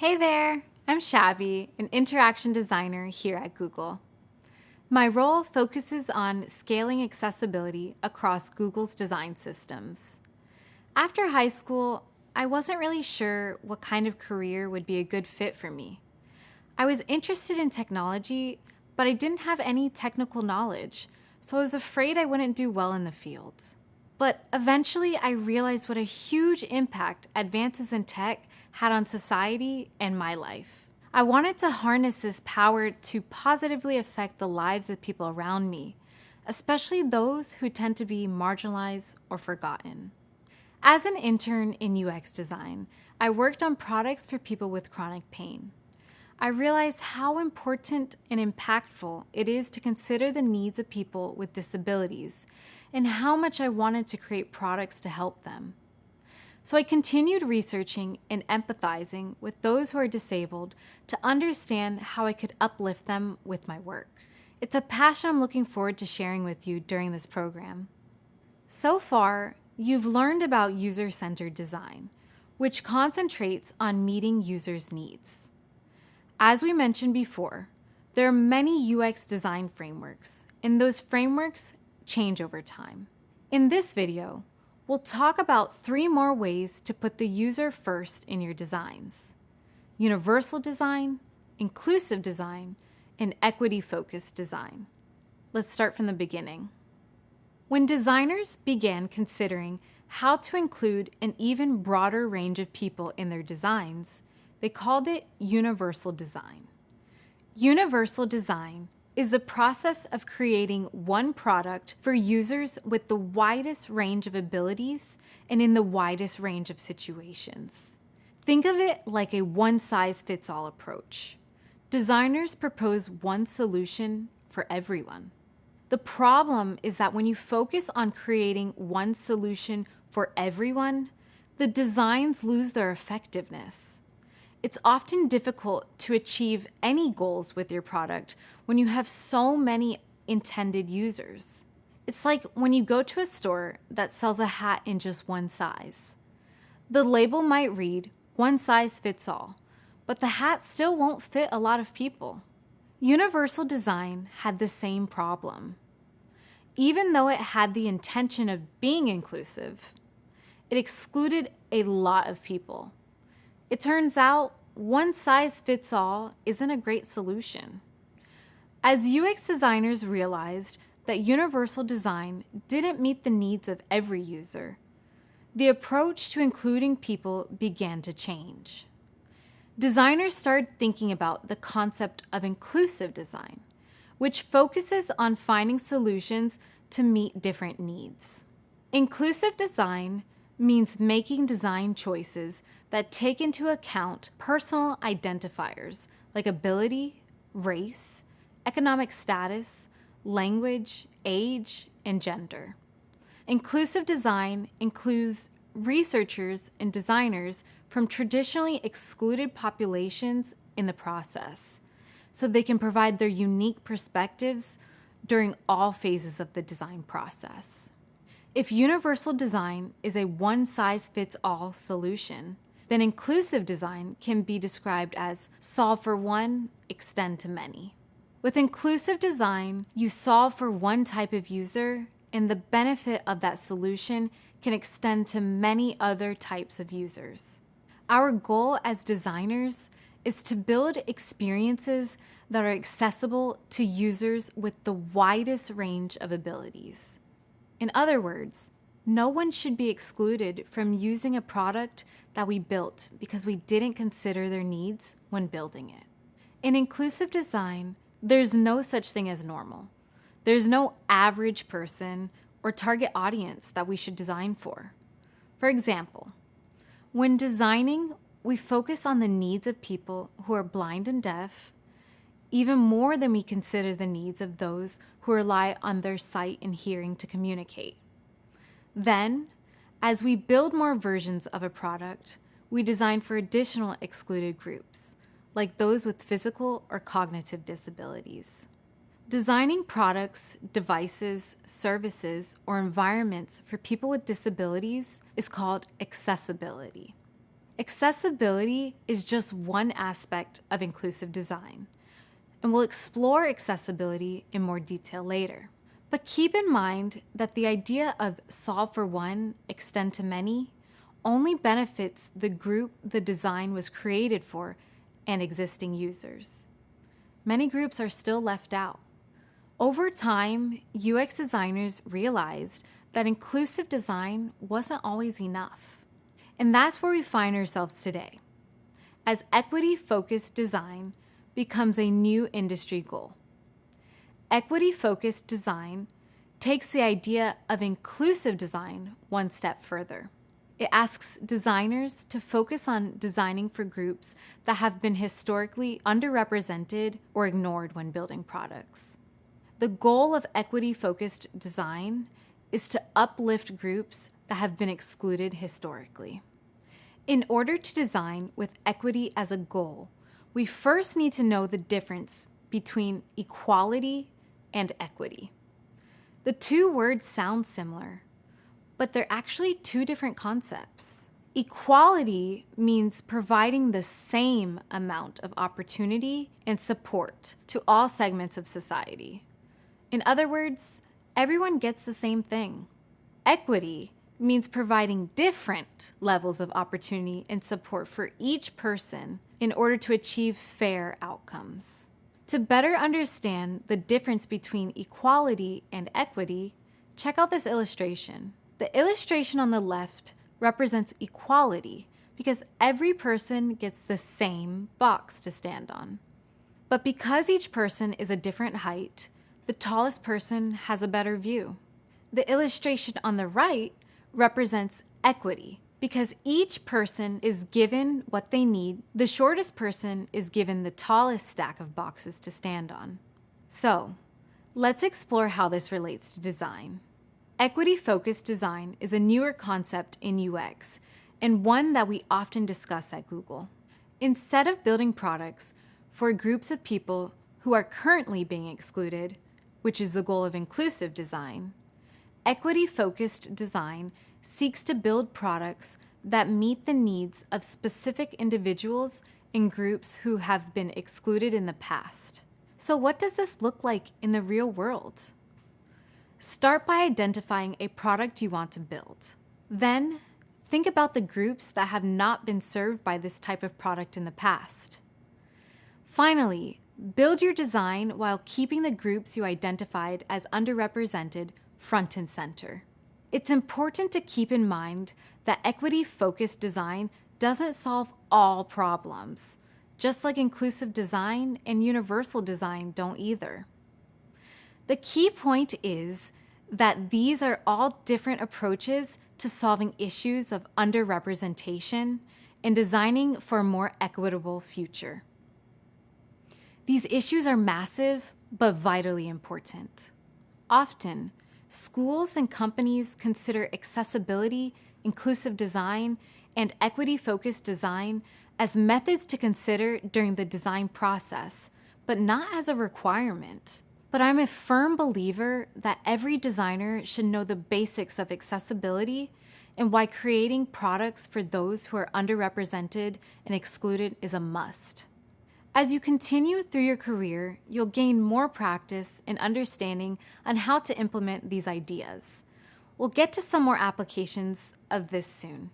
Hey there, I'm Shabi, an interaction designer here at Google. My role focuses on scaling accessibility across Google's design systems. After high school, I wasn't really sure what kind of career would be a good fit for me. I was interested in technology, but I didn't have any technical knowledge, so I was afraid I wouldn't do well in the field. But eventually, I realized what a huge impact advances in tech had on society and my life. I wanted to harness this power to positively affect the lives of people around me, especially those who tend to be marginalized or forgotten. As an intern in UX design, I worked on products for people with chronic pain. I realized how important and impactful it is to consider the needs of people with disabilities and how much I wanted to create products to help them. So I continued researching and empathizing with those who are disabled to understand how I could uplift them with my work. It's a passion I'm looking forward to sharing with you during this program. So far, you've learned about user-centered design, which concentrates on meeting users' needs. As we mentioned before, there are many UX design frameworks, and those frameworks change over time. In this video, we'll talk about 3 more ways to put the user first in your designs: universal design, inclusive design, and equity-focused design. Let's start from the beginning. When designers began considering how to include an even broader range of people in their designs, they called it universal design. Universal design is the process of creating one product for users with the widest range of abilities and in the widest range of situations. Think of it like a one-size-fits-all approach. Designers propose one solution for everyone. The problem is that when you focus on creating one solution for everyone, the designs lose their effectiveness. It's often difficult to achieve any goals with your product when you have so many intended users. It's like when you go to a store that sells a hat in just one size. The label might read, "One size fits all," but the hat still won't fit a lot of people. Universal design had the same problem. Even though it had the intention of being inclusive, it excluded a lot of people. It turns out one size fits all isn't a great solution. As UX designers realized that universal design didn't meet the needs of every user, the approach to including people began to change. Designers started thinking about the concept of inclusive design, which focuses on finding solutions to meet different needs. Inclusive design means making design choices that take into account personal identifiers like ability, race, economic status, language, age, and gender. Inclusive design includes researchers and designers from traditionally excluded populations in the process, so they can provide their unique perspectives during all phases of the design process. If universal design is a one-size-fits-all solution, then inclusive design can be described as solve for one, extend to many. With inclusive design, you solve for one type of user, and the benefit of that solution can extend to many other types of users. Our goal as designers is to build experiences that are accessible to users with the widest range of abilities. In other words, no one should be excluded from using a product that we built because we didn't consider their needs when building it. In inclusive design, there's no such thing as normal. There's no average person or target audience that we should design for. For example, when designing, we focus on the needs of people who are blind and deaf, even more than we consider the needs of those who rely on their sight and hearing to communicate. Then, as we build more versions of a product, we design for additional excluded groups, like those with physical or cognitive disabilities. Designing products, devices, services, or environments for people with disabilities is called accessibility. Accessibility is just one aspect of inclusive design, and we'll explore accessibility in more detail later. But keep in mind that the idea of solve for one, extend to many only benefits the group the design was created for and existing users. Many groups are still left out. Over time, UX designers realized that inclusive design wasn't always enough. And that's where we find ourselves today, as equity-focused design becomes a new industry goal. Equity-focused design takes the idea of inclusive design one step further. It asks designers to focus on designing for groups that have been historically underrepresented or ignored when building products. The goal of equity-focused design is to uplift groups that have been excluded historically. In order to design with equity as a goal, we first need to know the difference between equality and equity. The two words sound similar, but they're actually two different concepts. Equality means providing the same amount of opportunity and support to all segments of society. In other words, everyone gets the same thing. Equity means providing different levels of opportunity and support for each person in order to achieve fair outcomes. To better understand the difference between equality and equity, check out this illustration. The illustration on the left represents equality because every person gets the same box to stand on. But because each person is a different height, the tallest person has a better view. The illustration on the right represents equity because each person is given what they need. The shortest person is given the tallest stack of boxes to stand on. So, let's explore how this relates to design. Equity-focused design is a newer concept in UX and one that we often discuss at Google. Instead of building products for groups of people who are currently being excluded, which is the goal of inclusive design, equity-focused design seeks to build products that meet the needs of specific individuals and groups who have been excluded in the past. So what does this look like in the real world? Start by identifying a product you want to build. Then, think about the groups that have not been served by this type of product in the past. Finally, build your design while keeping the groups you identified as underrepresented front and center. It's important to keep in mind that equity-focused design doesn't solve all problems, just like inclusive design and universal design don't either. The key point is that these are all different approaches to solving issues of underrepresentation and designing for a more equitable future. These issues are massive, but vitally important. Often, schools and companies consider accessibility, inclusive design, and equity-focused design as methods to consider during the design process, but not as a requirement. But I'm a firm believer that every designer should know the basics of accessibility and why creating products for those who are underrepresented and excluded is a must. As you continue through your career, you'll gain more practice and understanding on how to implement these ideas. We'll get to some more applications of this soon.